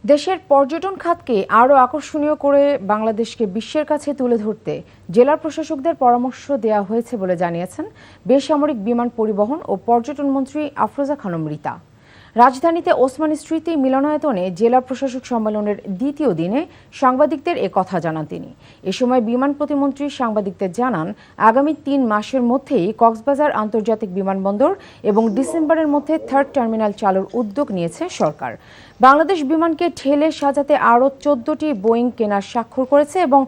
দেশের পর্যটন খাতকে আরও আকর্ষণীয় করে বাংলাদেশকে বিশ্বের কাছে তুলে ধরতে জেলা প্রশাসকদের পরামর্শ দেওয়া হয়েছে বলে জানিয়েছেন বেসামরিক বিমান পরিবহন ও পর্যটন মন্ত্রী আফরোজা খানম রিতা। রাজধানীতে ওসমানী স্মৃতি মিলনায়তনে জেলা প্রশাসক সম্মেলনের দ্বিতীয় দিনে সাংবাদিকদের কথা জানান তিনি। এ সময় বিমান প্রতিমন্ত্রী সাংবাদিকদের জানান, আগামী ৩ মাসের মধ্যেই কক্সবাজার আন্তর্জাতিক বিমানবন্দর এবং ডিসেম্বরের মধ্যে থার্ড টার্মিনাল চালুর উদ্যোগ নিয়েছে সরকার। বাংলাদেশ বিমানকে ঠেলে সাজাতে আরও ১৪টি বোয়িং কেনার স্বাক্ষর করেছে এবং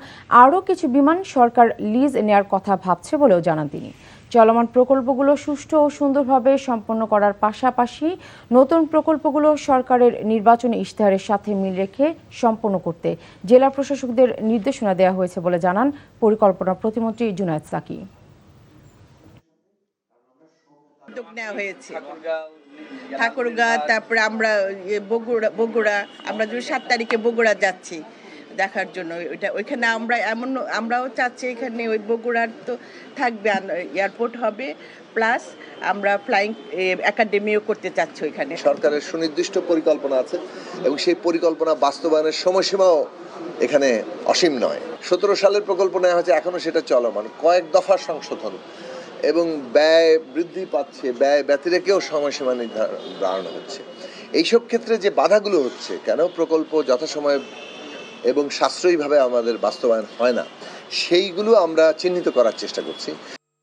আরও কিছু বিমান সরকার লিজ নেয়ার কথা ভাবছে বলেও জানান তিনি। চলমান প্রকল্পগুলো সুষ্ঠু ও সুন্দরভাবে সম্পন্ন করার পাশাপাশি নতুন প্রকল্পগুলো সরকারের নির্বাচনী ইশতেহারের সাথে মিল রেখে সম্পন্ন করতে জেলা প্রশাসকদের নির্দেশনা দেওয়া হয়েছে বলে জানান পরিকল্পনা প্রতিমন্ত্রী জুনায়েদ সাকি। উদ্যোগ নেওয়া হয়েছে ঠাকুরগাঁ, তারপরে আমরা বগুড়া আমরা 7 তারিখে বগুড়া যাচ্ছি দেখার জন্য। ওইখানে আমরাও চাচ্ছি এখানে ওই বগুড়ার তো থাকবে, এয়ারপোর্ট হবে, প্লাস আমরা ফ্লাইং একাডেমিও করতে চাচ্ছি ওইখানে। সরকারের সুনির্দিষ্ট পরিকল্পনা আছে এবং সেই পরিকল্পনা বাস্তবায়নের সময়সীমাও এখানে অসীম নয়। 17 সালের প্রকল্প নেওয়া হয়েছে, এখনো সেটা চলমান, কয়েক দফা সংশোধন এবং ব্যয় বৃদ্ধি পাচ্ছে, ব্যয় ব্যতিরেকেও সময়সীমা নির্ধারণ হচ্ছে। এইসব ক্ষেত্রে যে বাধাগুলো হচ্ছে, কেন প্রকল্প যথাসময়ে এবং সাশ্রয়ীভাবে আমাদের বাস্তবায়ন হয় না, সেইগুলো আমরা চিহ্নিত করার চেষ্টা করছি।